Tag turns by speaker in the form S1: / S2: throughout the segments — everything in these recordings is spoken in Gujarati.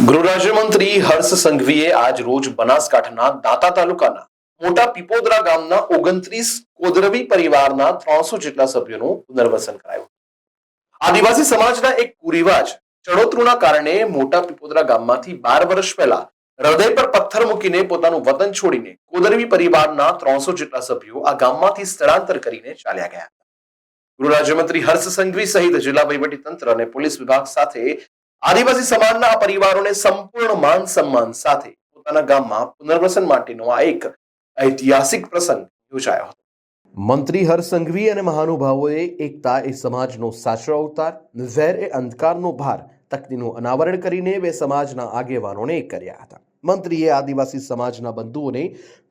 S1: ગૃહ રાજ્યમંત્રી હર્ષ સંઘવીએ આજ રોજ બનાસકાંઠાના દાંતા તાલુકાના મોટા પીપોદરા ગામના 29 કોદરવી પરિવારના 300 જેટલા સભ્યોનું પુનર્વસન કરાયું. આદિવાસી સમાજના એક કુરિવાજ ચડોતરુના કારણે મોટા પીપોદરા ગામમાંથી 12 વર્ષ પહેલા હૃદય પર પથ્થર મૂકીને પોતાનું વતન છોડીને કોદરવી પરિવારના 300 જેટલા સભ્યો આ ગામમાંથી સ્થળાંતર કરીને ચાલ્યા ગયા. ગૃહ રાજ્યમંત્રી હર્ષ સંઘવી સહિત જિલ્લા વહીવટીતંત્ર અને પોલીસ વિભાગ સાથે આદિવાસી સમાજના આ પરિવારોને સંપૂર્ણ માન સન્માન સાથે પોતાના ગામમાં પુનર્વસન માટેનો આ એક ઐતિહાસિક પ્રસંગ યોજાયો હતો. મંત્રી હર્ષ સંઘવી અને મહાનુભાવોએ એકતા એ સમાજનો સાચો અવતાર, ઝેર એ અંધકારનો ભાર તકતીનું અનાવરણ કરીને બે સમાજના આગેવાનોને એક કર્યા હતા. મંત્રીએ આદિવાસી સમાજના બંધુઓને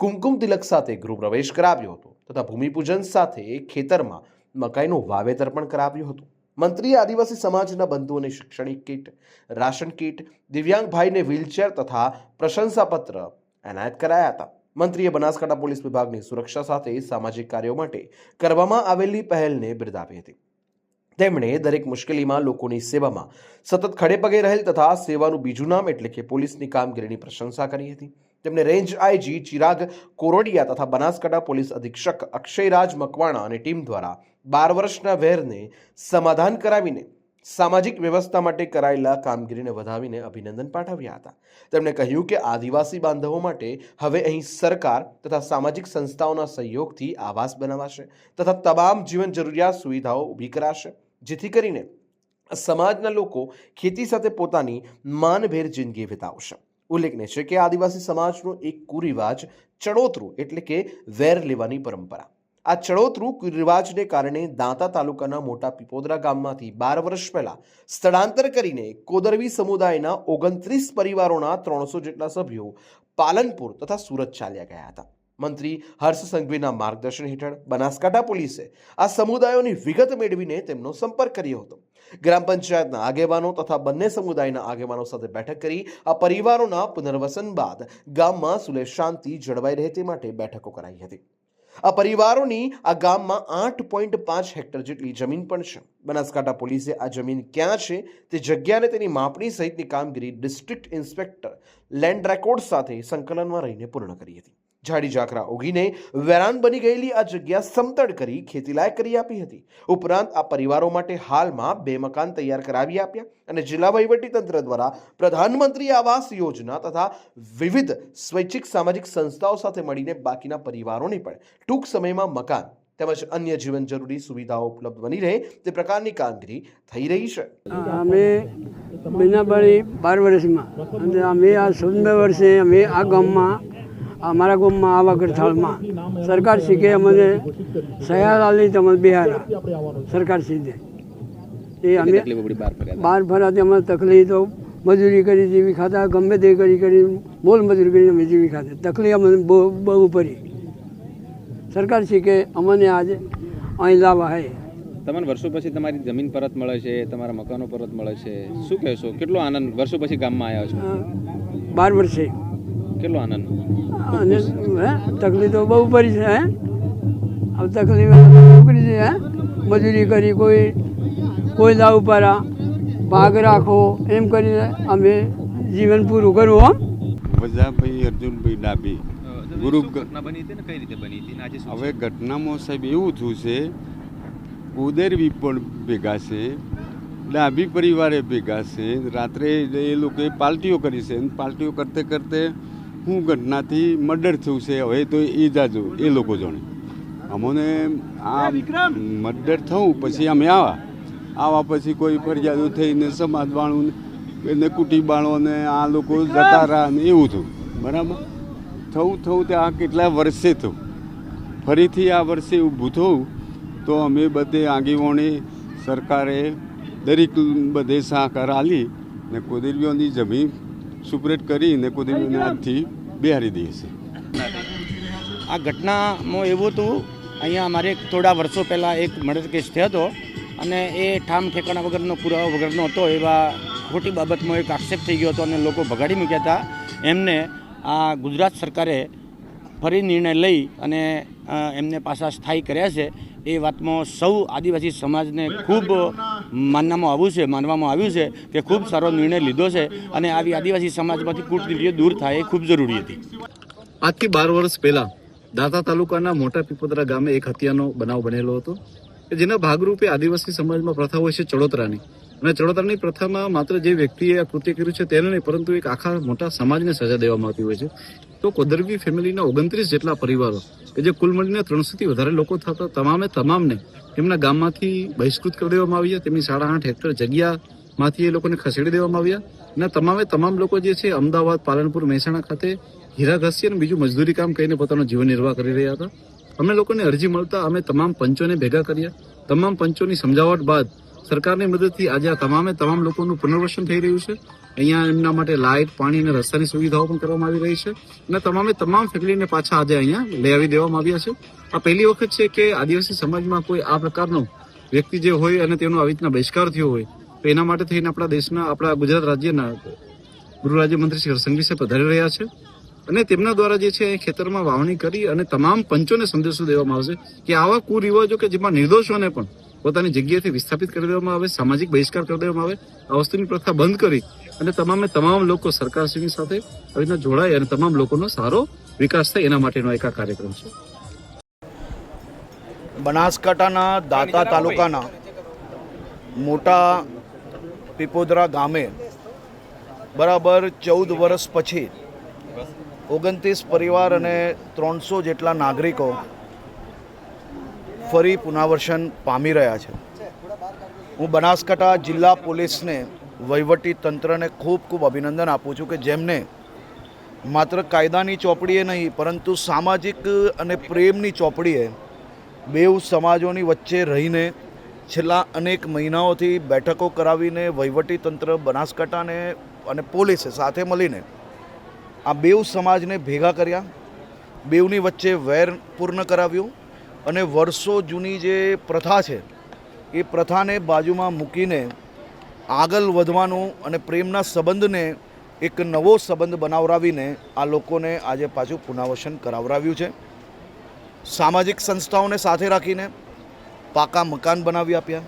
S1: કુમકુમ તિલક સાથે ગૃહ પ્રવેશ કરાવ્યો હતો તથા ભૂમિપૂજન સાથે ખેતરમાં મકાઈનું વાવેતર પણ કરાવ્યું હતું. મંત્રીએ આદિવાસી સમાજના બંધુઓને શૈક્ષણિક કીટ, રાશન કીટ, દિવ્યાંગ ભાઈને વ્હીલચેર તથા પ્રશંસાપત્ર એનાયત કરાયા હતા. મંત્રીએ બનાસકાંઠા પોલીસ વિભાગની સુરક્ષા સાથે સામાજિક કાર્યો માટે કરવામાં આવેલી પહેલને બિરદાવી હતી. તેમણે દરેક મુશ્કેલીમાં લોકોની સેવામાં સતત ખડે પગે રહેલ તથા સેવાનું બીજું નામ એટલે કે પોલીસની કામગીરીની પ્રશંસા કરી હતી. તેમણે રેન્જ આઈજી ચિરાગ કોરોડિયા તથા બનાસકાંઠા પોલીસ અધિક્ષક અક્ષયરાજ મકવાણા અને ટીમ દ્વારા 12 વર્ષના વેરને સમાધાન કરાવીને સામાજિક વ્યવસ્થા માટે કરાયેલા કામગીરીને વધાવીને અભિનંદન પાઠવ્યા હતા. તેમણે કહ્યું કે આદિવાસી બાંધવો માટે હવે અહીં સરકાર તથા સામાજિક સંસ્થાઓના સહયોગથી આવાસ બનાવાશે તથા તમામ જીવન જરૂરિયાત સુવિધાઓ ઊભી કરાશે, જેથી કરીને સમાજના લોકો ખેતી સાથે પોતાની માનભેર જિંદગી વિતાવશે. ઉલ્લેખનીય છે કે આદિવાસી સમાજનો એક કુરિવાજ ચડોતરું એટલે કે વેર લેવાની પરંપરા. આ ચડોતરું કુરિવાજને કારણે દાંતા તાલુકાના મોટા પીપોદરા ગામમાંથી 12 વર્ષ પહેલા સ્થળાંતર કરીને કોદરવી સમુદાયના 29 પરિવારોના 300 જેટલા સભ્યો પાલનપુર તથા સુરત ચાલ્યા ગયા હતા. મંત્રી હર્ષ સંઘવીના માર્ગદર્શન હેઠળ બનાસકાંઠા પોલીસે આ સમુદાયોની વિગત મેળવીને તેમનો સંપર્ક કર્યો હતો. ગ્રામ પંચાયતના આગેવાનો તથા બંને સમુદાયના આગેવાનો સાથે બેઠક કરી આ પરિવારોના પુનર્વસન બાદ ગામમાં સુલેહ શાંતિ જળવાઈ રહે તે માટે બેઠકો કરાઈ હતી. આ પરિવારોની આ ગામમાં 8.5 હેક્ટર જેટલી જમીન પણ છે. બનાસકાંઠા પોલીસે આ જમીન ક્યાં છે તે જગ્યાને તેની માપણી સહિતની કામગીરી ડિસ્ટ્રિક્ટ ઇન્સ્પેક્ટર લેન્ડ રેકોર્ડ સાથે સંકલનમાં રહીને પૂર્ણ કરી હતી. ઝાડી ઝાકરા ઉગીને વેરાન બની ગયેલી આ જગ્યા સમતળ કરી ખેતીલાયક કરી આપી હતી. ઉપરાંત આ પરિવારો માટે હાલમાં 2 મકાન તૈયાર કરાવી આપ્યા અને જિલ્લા વહીવટીતંત્ર દ્વારા પ્રધાનમંત્રી આવાસ યોજના તથા વિવિધ સ્વૈચ્છિક સામાજિક સંસ્થાઓ સાથે મળીને બાકીના પરિવારોને પણ ટૂંક સમયમાં મકાન તેમજ અન્ય જીવન જરૂરી સુવિધાઓ ઉપલબ્ધ બની રહે તે પ્રકારની કામગીરી થઈ રહી છે.
S2: અમે મહિનાબારી 12 વર્ષમાં અને અમે આ 17 વર્ષે અમે આ ગામમાં અમારા ગામમાં આવા ગરથાળમાં સરકાર શીખે અમને સહાયાલી તમને બિહારા સરકાર સીધે એ અમે બહાર ફરાતી અમને તકલીફ તો મજૂરી કરી જીવી ખાતા ગમે તે કરી બોલ મજૂરી કરીને અમે જીવી ખાતા તકલીફ અમને બહુ પડી. સરકાર શીખે અમને આજે અહીં લાવવા હે.
S3: તમને વર્ષો પછી તમારી જમીન પરત મળે છે, તમારા મકાનો પરત મળે છે, શું કહેશો? કેટલો આનંદ વર્ષો પછી ગામમાં આવ્યા છો?
S2: 12 વર્ષે.
S3: કેટલો આનંદ?
S2: અને તકલીફ તો બહુ પડી છે. હવે તકલીફ કરી છે. મજૂરી કરી કોઈ દાવ પારા ભાગ રાખો એમ કરીને અમે જીવન પૂરું કરવું.
S4: વજાભાઈ અર્જુનભાઈ ડાબી ગુરુ. હવે ઘટનામાં સાહેબ એવું થયું છે, કોદરવી પણ ભેગા છે, ડાબી પરિવારે ભેગા છે. રાત્રે એ લોકોએ પાર્ટીઓ કરી છે. પાર્ટીઓ કરતે કરતે હું ઘટનાથી મર્ડર થયું છે. હવે તો એ જાજો એ લોકો જાણે. અમને આ મર્ડર થયું પછી અમે આવા પછી કોઈ ફરિયાદો થઈને સમાજવાળું એને કુટીબાળો ને આ લોકો જતા રહ્યા ને એવું થયું. બરાબર થયું તે આ કેટલા વર્ષે થયું. ફરીથી આ વર્ષે ઊભું થયું તો અમે બધે આગેવાણી સરકારે દરેક બધે સહકાર આલી ને કોદરવીઓની જમીન સુપરેટ કરીને કોદરવીઓને આજથી બિહારી દઈએ છીએ.
S5: આ ઘટનામાં એવું હતું, અહીંયા અમારે થોડા વર્ષો પહેલાં એક મર્ડર કેસ થયો હતો અને એ ઠામ ઠેકાણા વગરનો પુરાવા વગરનો હતો. એવા ખોટી બાબતમાં એક આક્ષેપ થઈ ગયો હતો અને લોકો ભગાડી મૂક્યા હતા. એમને આ ગુજરાત સરકારે ફરી નિર્ણય લઈ અને એમને પાછા સ્થાયી કર્યા છે. એ વાતમાં સૌ આદિવાસી સમાજને ખૂબ માનવામાં આવ્યું છે કે ખૂબ સારો નિર્ણય લીધો છે અને આવી આદિવાસી સમાજમાંથી કૂટનીતિઓ દૂર થાય એ ખૂબ જરૂરી હતી.
S6: આજથી 12 વર્ષ પહેલા દાંતા તાલુકાના મોટા પીપોદરા ગામે એક હત્યાનો બનાવ બનેલો હતો કે જેના ભાગરૂપે આદિવાસી સમાજમાં પ્રથા હોય છે ચડોતરાની, અને ચડોતરાની પ્રથામાં માત્ર જે વ્યક્તિએ આ કૃત્ય કર્યું છે તેને નહીં પરંતુ એક આખા મોટા સમાજને સજા દેવામાં આવતી હોય છે. તો કોદરવી ફેમિલીના 29 જેટલા પરિવારો કે જે કુલ મળીને 300 થી વધારે લોકો થતા તમામને તેમના ગામમાંથી બહિષ્કૃત કરી દેવામાં આવ્યા. તેમની 8.5 હેક્ટર જગ્યામાંથી એ લોકોને ખસેડી દેવામાં આવ્યા અને તમામ લોકો જે છે અમદાવાદ, પાલનપુર, મહેસાણા ખાતે હીરા ઘસી અને બીજું મજદૂરી કામ કરીને પોતાનો જીવન નિર્વાહ કરી રહ્યા હતા. અમે લોકોને અરજી મળતા અમે તમામ પંચોને ભેગા કર્યા. તમામ પંચોની સમજાવટ બાદ સરકારની મદદથી આજે આ તમામ લોકોનું પુનર્વસન થઈ રહ્યું છે. અહીંયા એમના માટે લાઇટ, પાણી અને રસ્તાની સુવિધાઓ પણ કરવામાં આવી રહી છે અને તમામ ફેમિલીને પાછા આજે અહીંયા લઈ આવી દેવામાં આવ્યા છે. આ પહેલી વખત છે કે આદિવાસી સમાજમાં કોઈ આ પ્રકારનો વ્યક્તિ જે હોય અને તેનો આવી રીતના બહિષ્કાર થયો હોય તો એના માટે થઈને આપણા ગુજરાત રાજ્યના ગૃહ રાજ્યમંત્રી શ્રી હરસંઘવી સાહેબ પધારી રહ્યા છે અને તેમના દ્વારા જે છે ખેતરમાં વાવણી કરી અને તમામ પંચોને સંદેશો દેવામાં આવશે કે આવા કુરિવાજો કે જેમાં નિર્દોષોને પણ પોતાની જગ્યાએથી વિસ્થાપિત કરી દેવામાં આવે, સામાજિક બહિષ્કાર કરી દેવામાં આવે, આ વસ્તુની પ્રથા બંધ કરી અને તમામ લોકો સરકારશ્રીની સાથે આવી રીતના જોડાય અને તમામ લોકોનો સારો વિકાસ થાય એના માટેનો એક આ કાર્યક્રમ છે.
S7: બનાસકાંઠાના દાંતા તાલુકાના મોટા પીપોદરા ગામે બરાબર 14 વર્ષ પછી 29 પરિવાર અને 300 જેટલા નાગરિકો ફરી પુનર્વસન પામી રહ્યા છે. હું બનાસકાંઠા જિલ્લા પોલીસને, વહીવટી તંત્રને ખૂબ અભિનંદન આપું છું કે જેમને માત્ર કાયદાની ચોપડીએ નહીં પરંતુ સામાજિક અને પ્રેમની ચોપડીએ બેઉ સમાજોની વચ્ચે રહીને છેલ્લા અનેક મહિનાઓથી બેઠકો કરાવીને વહીવટી તંત્ર બનાસકાંઠાને અને પોલીસે સાથે મળીને આ બેઉ સમાજને ભેગા કર્યા, બેઉની વચ્ચે વેર પૂર્ણ કરાવ્યું અને વર્ષો જૂની જે પ્રથા છે એ પ્રથાને બાજુમાં મૂકીને આગળ વધવાનું અને પ્રેમના સંબંધને એક નવો સંબંધ બનાવરાવીને આ લોકોને આજે પાછું પુનર્વસન કરાવરાવ્યું છે. સામાજિક સંસ્થાઓને સાથે રાખીને પાકા મકાન બનાવી આપ્યા,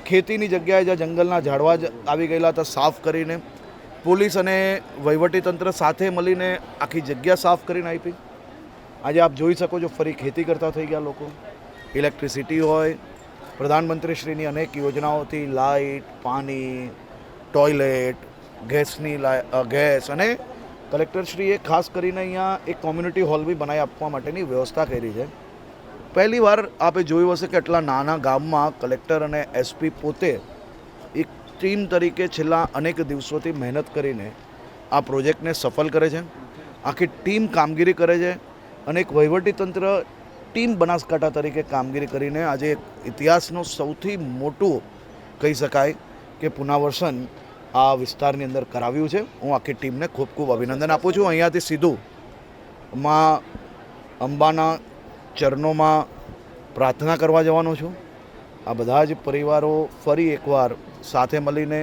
S7: ખેતીની જગ્યાએ જ્યાં જંગલના ઝાડવા આવી ગયેલા હતા સાફ કરીને, પોલીસ અને વહીવટીતંત્ર સાથે મળીને આખી જગ્યા સાફ કરીને આપી. આજે આપ જોઈ શકો છો ફરી ખેતી કરતા થઈ ગયા લોકો. ઇલેક્ટ્રિસિટી હોય, પ્રધાનમંત્રીશ્રીની અનેક યોજનાઓથી લાઇટ, પાણી, ટોયલેટ, ગેસ અને કલેક્ટરશ્રીએ ખાસ કરીને અહીંયા એક કોમ્યુનિટી હોલ બી બનાવી આપવા માટેની વ્યવસ્થા કરી છે. પહેલી વાર આપે જોયું હશે કે આટલા નાના ગામમાં કલેક્ટર અને એસપી પોતે એક ટીમ તરીકે છેલ્લા અનેક દિવસોથી મહેનત કરીને આ પ્રોજેક્ટને સફળ કરે છે. આખી ટીમ કામગીરી કરે છે અને એક વહીવટીતંત્ર ટીમ બનાસકાંઠા તરીકે કામગીરી કરીને આજે ઇતિહાસનું સૌથી મોટું કહી શકાય કે પુનર્વસન આ વિસ્તારની અંદર કરાવ્યું છે. હું આખી ટીમને ખૂબ અભિનંદન આપું છું. અહીંયાથી સીધું માં અંબાના ચરણોમાં પ્રાર્થના કરવા જવાનો છું. આ બધા જ પરિવારો ફરી એકવાર સાથે મળીને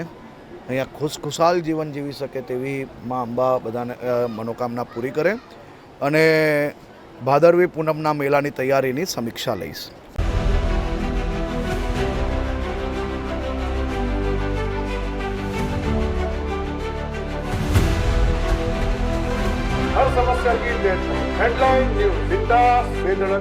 S7: અહીંયા ખુશખુશાલ જીવન જીવી શકે તેવી માં અંબા બધાને મનોકામના પૂરી કરે અને ભાદરવી પૂનમના મેળાની તૈયારીની સમીક્ષા લઈશ.
S8: हर समस्या की हेडलाइन न्यूज